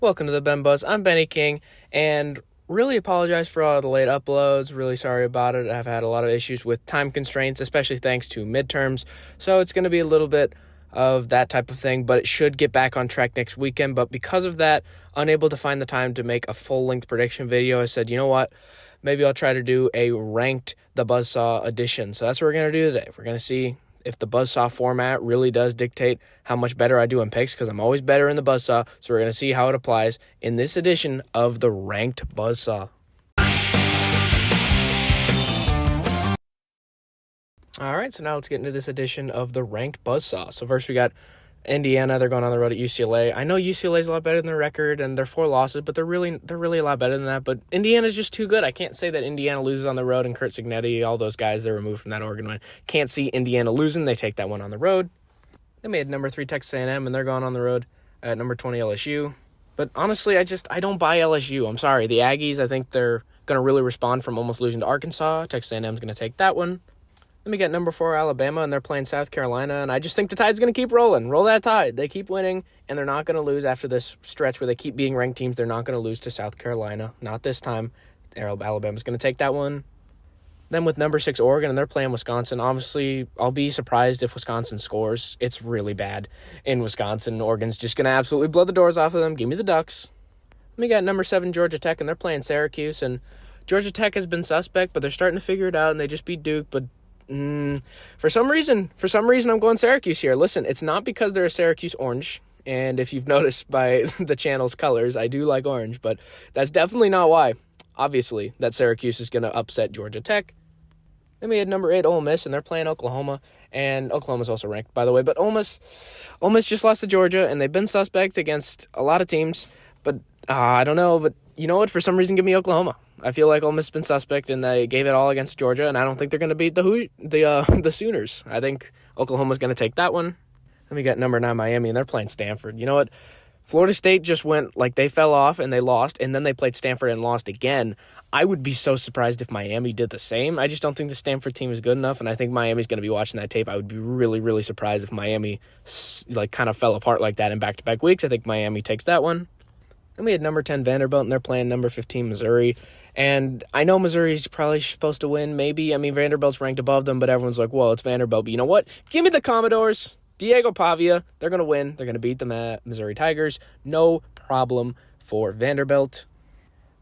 Welcome to the Ben Buzz. I'm Benny King, and really apologize for all the late uploads. Really sorry about it. I've had a lot of issues with time constraints, especially thanks to midterms. So it's going to be a little bit of that type of thing, but it should get back on track next weekend. But because of that, unable to find the time to make a full-length prediction video, I said, you know what? Maybe I'll try to do a ranked The Buzzsaw edition. So that's what we're going to do today. We're going to see if the Buzzsaw format really does dictate how much better I do in picks, because I'm always better in the Buzzsaw. So we're going to see how it applies in this edition of the Ranked Buzzsaw. All right, so now let's get into this edition of the Ranked Buzzsaw. So first we got Indiana. They're going on the road at UCLA. I know UCLA is a lot better than their record, and they're 4 losses, but they're really a lot better than that. But Indiana's just too good. I can't say that Indiana loses on the road, and Kurt Cignetti, all those guys, they're removed from that Oregon win. Can't see Indiana losing. They take that one on the road. They made number 3 Texas A&M, and they're going on the road at number 20 LSU. But honestly, I don't buy LSU. I'm sorry. The Aggies, I think they're going to really respond from almost losing to Arkansas. Texas A&M is going to take that one. Then we get number 4 Alabama, and they're playing South Carolina, and I just think the Tide's going to keep rolling. Roll that Tide. They keep winning, and they're not going to lose after this stretch where they keep beating ranked teams. They're not going to lose to South Carolina. Not this time. Alabama's going to take that one. Then with number 6 Oregon, and they're playing Wisconsin. Obviously, I'll be surprised if Wisconsin scores. It's really bad in Wisconsin. Oregon's just going to absolutely blow the doors off of them. Give me the Ducks. Then we got number 7 Georgia Tech, and they're playing Syracuse, and Georgia Tech has been suspect, but they're starting to figure it out, and they just beat Duke, but for some reason, I'm going Syracuse here. Listen, it's not because they're a Syracuse orange, and if you've noticed by the channel's colors, I do like orange, but that's definitely not why. Obviously, that Syracuse is going to upset Georgia Tech. Then we had number 8 Ole Miss, and they're playing Oklahoma, and Oklahoma's also ranked, by the way, but Ole Miss just lost to Georgia, and they've been suspect against a lot of teams, but I don't know, but you know what? For some reason, give me Oklahoma. I feel like Ole Miss has been suspect, and they gave it all against Georgia, and I don't think they're going to beat the Sooners. I think Oklahoma's going to take that one. Then we got number 9 Miami, and they're playing Stanford. You know what? Florida State just went, like, they fell off, and they lost, and then they played Stanford and lost again. I would be so surprised if Miami did the same. I just don't think the Stanford team is good enough, and I think Miami's going to be watching that tape. I would be really, really surprised if Miami, kind of fell apart like that in back-to-back weeks. I think Miami takes that one. Then we had number 10 Vanderbilt, and they're playing number 15 Missouri. And I know Missouri's probably supposed to win, maybe. I mean, Vanderbilt's ranked above them, but everyone's like, well, it's Vanderbilt. But you know what? Give me the Commodores. Diego Pavia. They're going to win. They're going to beat the Missouri Tigers. No problem for Vanderbilt.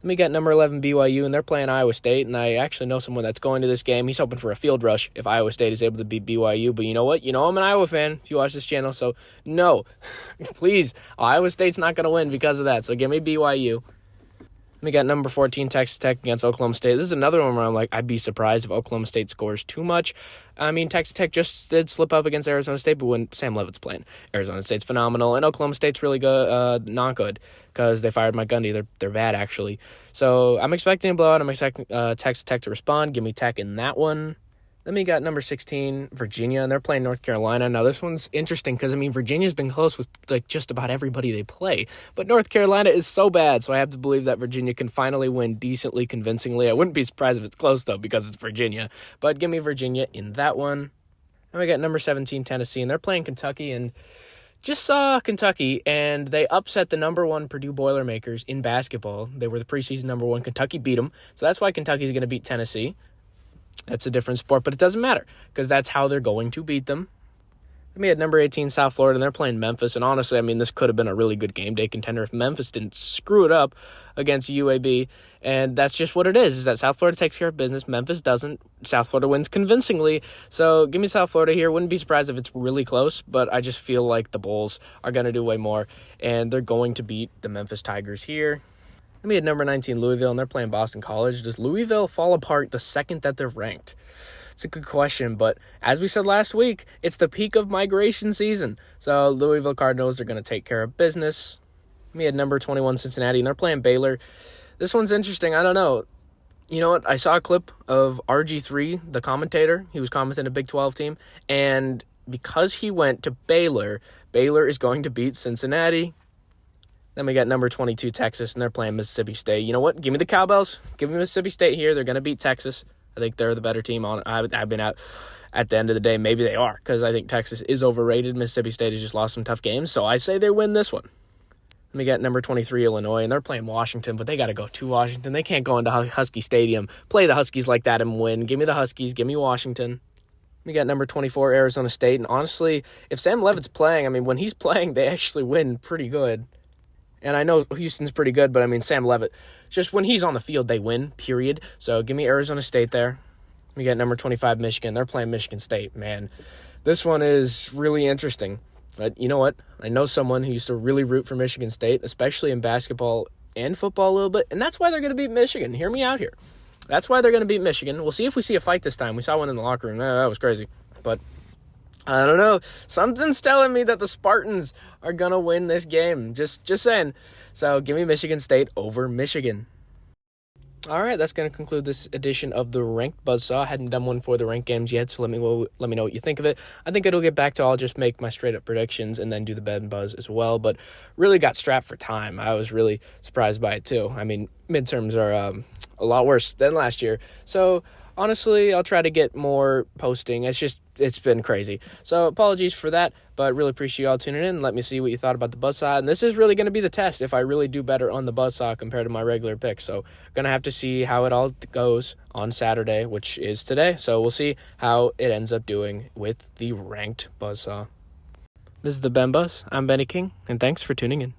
Then we got number 11 BYU, and they're playing Iowa State. And I actually know someone that's going to this game. He's hoping for a field rush if Iowa State is able to beat BYU. But you know what? You know I'm an Iowa fan if you watch this channel. So, no. Please. Iowa State's not going to win because of that. So, give me BYU. We got number 14 Texas Tech against Oklahoma State. This is another one where I'm like, I'd be surprised if Oklahoma State scores too much. I mean, Texas Tech just did slip up against Arizona State, but when Sam Leavitt's playing, Arizona State's phenomenal, and Oklahoma State's really good, not good, because they fired Mike Gundy. They're bad, actually. So I'm expecting a blowout. I'm expecting Texas Tech to respond. Give me Tech in that one. Then we got number 16, Virginia, and they're playing North Carolina. Now, this one's interesting because, I mean, Virginia's been close with, just about everybody they play. But North Carolina is so bad, so I have to believe that Virginia can finally win decently, convincingly. I wouldn't be surprised if it's close, though, because it's Virginia. But give me Virginia in that one. Then we got number 17, Tennessee, and they're playing Kentucky, and just saw Kentucky, and they upset the number 1 Purdue Boilermakers in basketball. They were the preseason number 1. Kentucky beat them, so that's why Kentucky's going to beat Tennessee. That's a different sport, but it doesn't matter because that's how they're going to beat them. Then we had number 18, South Florida, and they're playing Memphis. And honestly, I mean, this could have been a really good game day contender if Memphis didn't screw it up against UAB. And that's just what it is that South Florida takes care of business. Memphis doesn't. South Florida wins convincingly. So give me South Florida here. Wouldn't be surprised if it's really close, but I just feel like the Bulls are going to do way more, and they're going to beat the Memphis Tigers here. Then we had number 19, Louisville, and they're playing Boston College. Does Louisville fall apart the second that they're ranked? It's a good question, but as we said last week, it's the peak of migration season. So Louisville Cardinals are going to take care of business. We had number 21, Cincinnati, and they're playing Baylor. This one's interesting. I don't know. You know what? I saw a clip of RG3, the commentator. He was commenting a Big 12 team, and because he went to Baylor, Baylor is going to beat Cincinnati. Then we got number 22, Texas, and they're playing Mississippi State. You know what? Give me the Cowbells. Give me Mississippi State here. They're going to beat Texas. I think they're the better team on it. I've been out at the end of the day. Maybe they are because I think Texas is overrated. Mississippi State has just lost some tough games, so I say they win this one. Let me get number 23, Illinois, and they're playing Washington, but they got to go to Washington. They can't go into Husky Stadium, play the Huskies like that and win. Give me the Huskies. Give me Washington. We got number 24, Arizona State. And honestly, if Sam Levitt's playing, I mean, when he's playing, they actually win pretty good. And I know Houston's pretty good, but I mean, Sam Levitt, just when he's on the field, they win, period. So give me Arizona State there. We got number 25, Michigan. They're playing Michigan State. Man, this one is really interesting. But you know what? I know someone who used to really root for Michigan State, especially in basketball and football a little bit, and that's why they're going to beat Michigan. Hear me out here. That's why they're going to beat Michigan. We'll see if we see a fight this time. We saw one in the locker room. That was crazy. But I don't know. Something's telling me that the Spartans are going to win this game. Just saying. So give me Michigan State over Michigan. All right, that's going to conclude this edition of the Ranked Buzzsaw. I hadn't done one for the ranked games yet, so let me know what you think of it. I think it'll get back to I'll just make my straight-up predictions and then do the bet and buzz as well, but really got strapped for time. I was really surprised by it, too. I mean, midterms are a lot worse than last year, so honestly, I'll try to get more posting. It's been crazy. So apologies for that, but really appreciate y'all tuning in. Let me see what you thought about the buzzsaw. And this is really going to be the test if I really do better on the buzzsaw compared to my regular pick. So going to have to see how it all goes on Saturday, which is today. So we'll see how it ends up doing with the ranked buzzsaw. This is the Ben Buzz. I'm Benny King, and thanks for tuning in.